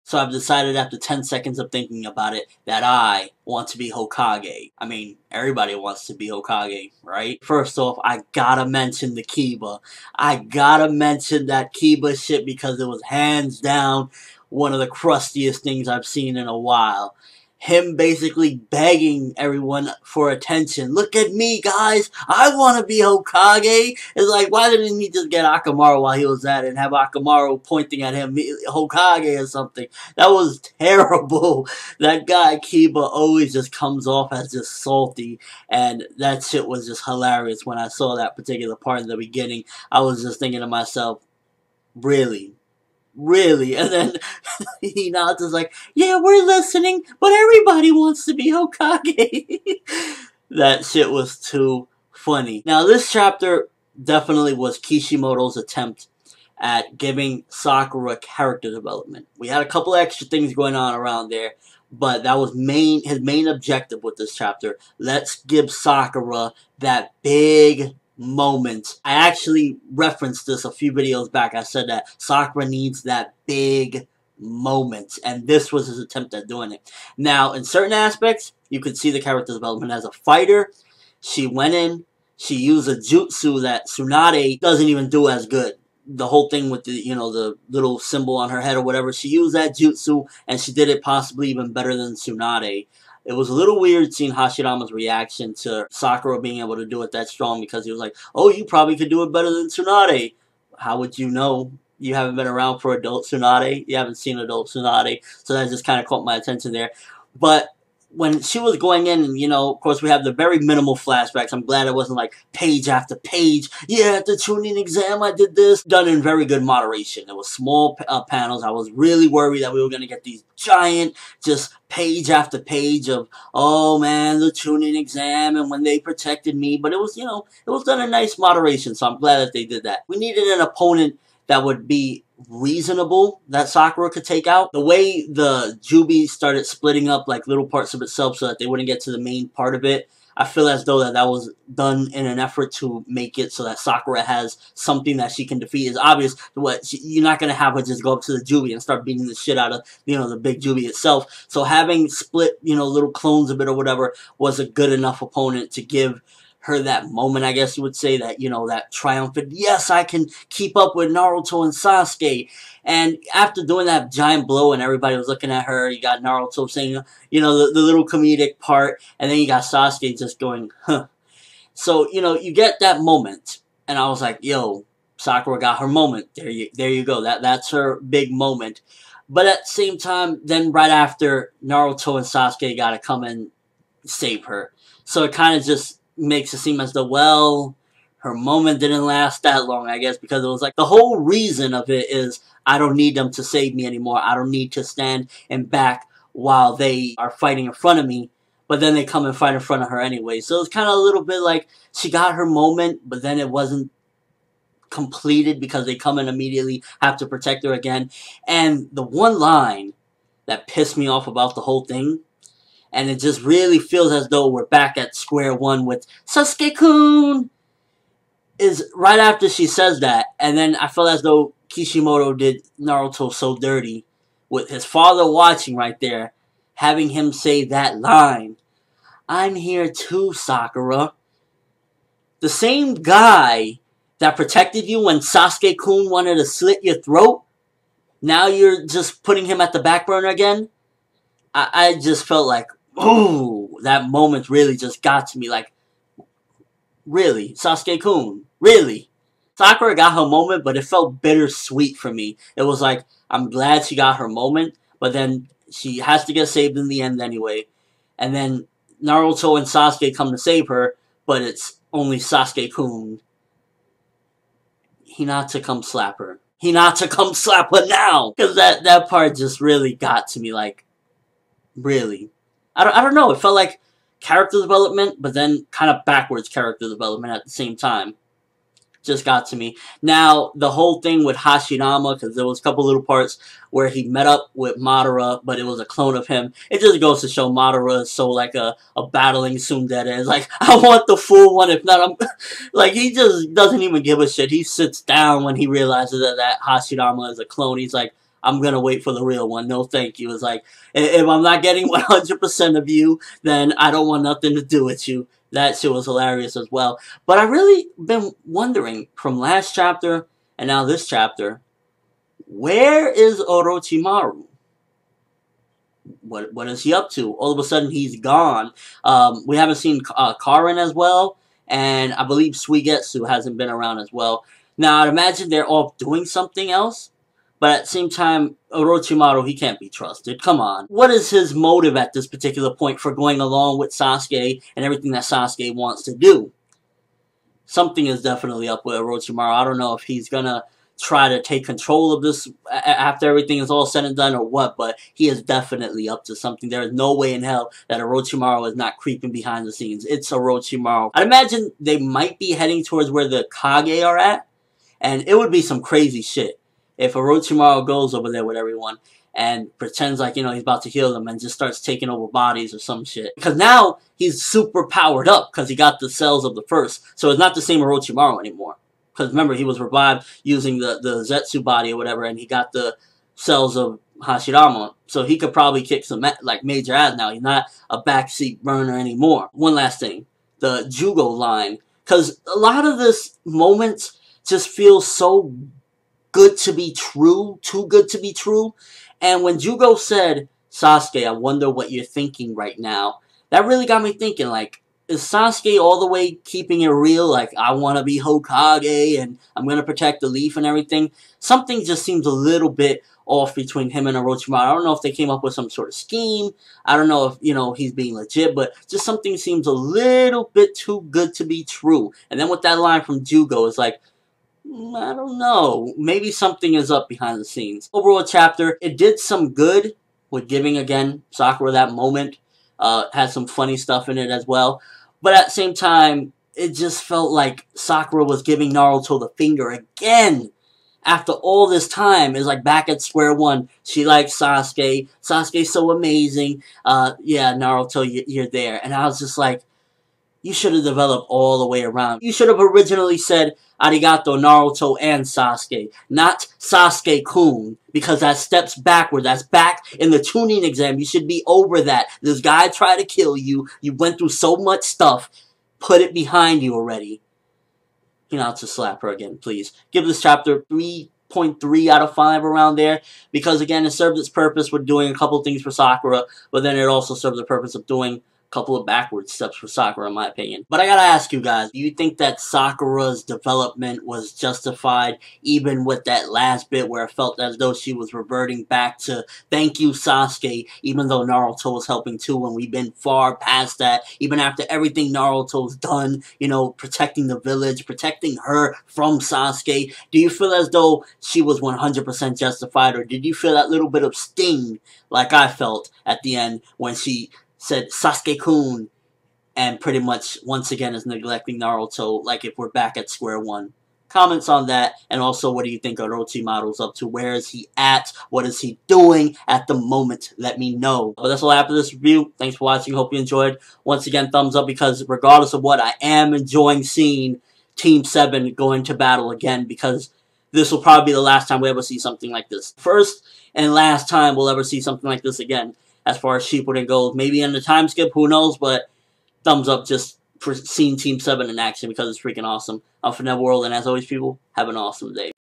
So I've decided after 10 seconds of thinking about it that I want to be Hokage. I mean, everybody wants to be Hokage, right? First off, I gotta mention the Kiba. I gotta mention that Kiba shit because it was hands down one of the crustiest things I've seen in a while. Him basically begging everyone for attention. Look at me, guys. I want to be Hokage. It's like, why didn't he just get Akamaru while he was at it and have Akamaru pointing at him, Hokage or something? That was terrible. That guy, Kiba, always just comes off as just salty. And that shit was just hilarious when I saw that particular part in the beginning. I was just thinking to myself, really? Really? And then Hinata's like, yeah, we're listening, but everybody wants to be Hokage. That shit was too funny. Now, this chapter definitely was Kishimoto's attempt at giving Sakura character development. We had a couple extra things going on around there, but that was his main objective with this chapter. Let's give Sakura that big moment. I actually referenced this a few videos back. I said that Sakura needs that big moment, and this was his attempt at doing it. Now, in certain aspects, you could see the character development. As a fighter, she went in, she used a jutsu that Tsunade doesn't even do as good. The whole thing with the, the little symbol on her head or whatever, she used that jutsu, and she did it possibly even better than Tsunade. It was a little weird seeing Hashirama's reaction to Sakura being able to do it that strong, because he was like, oh, you probably could do it better than Tsunade. How would you know? You haven't been around for adult Tsunade. You haven't seen adult Tsunade. So that just kind of caught my attention there. But when she was going in, and, of course, we have the very minimal flashbacks. I'm glad it wasn't like page after page. Yeah, at the Chunin exam, I did this. Done in very good moderation. There was small panels. I was really worried that we were going to get these giant, just page after page of, oh man, the Chunin exam and when they protected me. But it was, it was done in nice moderation. So I'm glad that they did that. We needed an opponent that would be reasonable, that Sakura could take out. The way the Juubi started splitting up like little parts of itself so that they wouldn't get to the main part of it, I feel as though that was done in an effort to make it so that Sakura has something that she can defeat. It's obvious you're not going to have her just go up to the Juubi and start beating the shit out of, the big Juubi itself. So having split, little clones of it or whatever was a good enough opponent to give her that moment, I guess you would say, that, that triumphant, yes, I can keep up with Naruto and Sasuke. And after doing that giant blow and everybody was looking at her, you got Naruto saying, the little comedic part, and then you got Sasuke just going, huh. So, you get that moment, and I was like, yo, Sakura got her moment. There you go. That's her big moment. But at the same time, then right after, Naruto and Sasuke got to come and save her. So it kind of just makes it seem as though, well, her moment didn't last that long, I guess, because it was like the whole reason of it is I don't need them to save me anymore. I don't need to stand and back while they are fighting in front of me, but then they come and fight in front of her anyway. So it's kind of a little bit like she got her moment, but then it wasn't completed because they come and immediately have to protect her again. And the one line that pissed me off about the whole thing, and it just really feels as though we're back at square one with Sasuke-kun, is right after she says that, and then I feel as though Kishimoto did Naruto so dirty with his father watching right there, having him say that line. I'm here too, Sakura. The same guy that protected you when Sasuke-kun wanted to slit your throat, now you're just putting him at the back burner again? I just felt like, ooh, that moment really just got to me. Like, really? Sasuke-kun? Really? Sakura got her moment, but it felt bittersweet for me. It was like, I'm glad she got her moment, but then she has to get saved in the end anyway. And then Naruto and Sasuke come to save her, but it's only Sasuke-kun. Hinata come slap her. Hinata come slap her now! Because that part just really got to me, like, really. I don't know, it felt like character development, but then kind of backwards character development at the same time. Just got to me. Now, the whole thing with Hashirama, because there was a couple little parts where he met up with Madara, but it was a clone of him. It just goes to show Madara is so like a battling tsundere. It's like, I want the full one, if not, I'm... like, he just doesn't even give a shit. He sits down when he realizes that Hashirama is a clone. He's like, I'm gonna wait for the real one. No, thank you. It's like, if I'm not getting 100% of you, then I don't want nothing to do with you. That shit was hilarious as well. But I really been wondering from last chapter and now this chapter, where is Orochimaru? What is he up to? All of a sudden he's gone. We haven't seen Karin as well, and I believe Suigetsu hasn't been around as well. Now I'd imagine they're all doing something else, but at the same time, Orochimaru, he can't be trusted. Come on. What is his motive at this particular point for going along with Sasuke and everything that Sasuke wants to do? Something is definitely up with Orochimaru. I don't know if he's gonna try to take control of this after everything is all said and done or what, but he is definitely up to something. There is no way in hell that Orochimaru is not creeping behind the scenes. It's Orochimaru. I'd imagine they might be heading towards where the Kage are at, and it would be some crazy shit if Orochimaru goes over there with everyone and pretends like, you know, he's about to heal them and just starts taking over bodies or some shit. Because now he's super powered up because he got the cells of the first. So it's not the same Orochimaru anymore. Because remember, he was revived using the Zetsu body or whatever, and he got the cells of Hashirama. So he could probably kick some like major ass now. He's not a backseat burner anymore. One last thing. The Jugo line. Because a lot of this moments just feel so good to be true. Too good to be true. And when Jugo said, Sasuke, I wonder what you're thinking right now, that really got me thinking, like, is Sasuke all the way keeping it real? Like, I want to be Hokage and I'm going to protect the leaf and everything. Something just seems a little bit off between him and Orochimaru. I don't know if they came up with some sort of scheme. I don't know if, you know, he's being legit, but just something seems a little bit too good to be true. And then with that line from Jugo, it's like, I don't know. Maybe something is up behind the scenes. Overall chapter, it did some good with giving, again, Sakura that moment. Had some funny stuff in it as well. But at the same time, it just felt like Sakura was giving Naruto the finger again. After all this time, it's like back at square one. She likes Sasuke. Sasuke's so amazing. Yeah, Naruto, you're there. And I was just like, you should have developed all the way around. You should have originally said, Arigato, Naruto and Sasuke. Not Sasuke-kun. Because that steps backward. That's back in the tuning exam. You should be over that. This guy tried to kill you. You went through so much stuff. Put it behind you already. You know, to slap her again, please. Give this chapter 3.3 out of 5 around there. Because, again, it served its purpose with doing a couple things for Sakura. But then it also served the purpose of doing couple of backward steps for Sakura, in my opinion. But I gotta ask you guys, do you think that Sakura's development was justified, even with that last bit where it felt as though she was reverting back to thank you, Sasuke, even though Naruto was helping too, and we've been far past that, even after everything Naruto's done, you know, protecting the village, protecting her from Sasuke? Do you feel as though she was 100% justified, or did you feel that little bit of sting like I felt at the end when she said Sasuke-kun and pretty much once again is neglecting Naruto, like if we're back at square one? Comments on that, and also what do you think Orochimaru's up to? Where is he at? What is he doing at the moment? Let me know. But that's all I have for this review. Thanks for watching. Hope you enjoyed. Once again, thumbs up, because regardless of what, I am enjoying seeing Team 7 going to battle again, because this will probably be the last time we ever see something like this. First and last time we'll ever see something like this again. As far as Shippuden goes, maybe in the time skip, who knows, but thumbs up just for seeing Team 7 in action, because it's freaking awesome. I'm ForneverWorld, and as always, people, have an awesome day.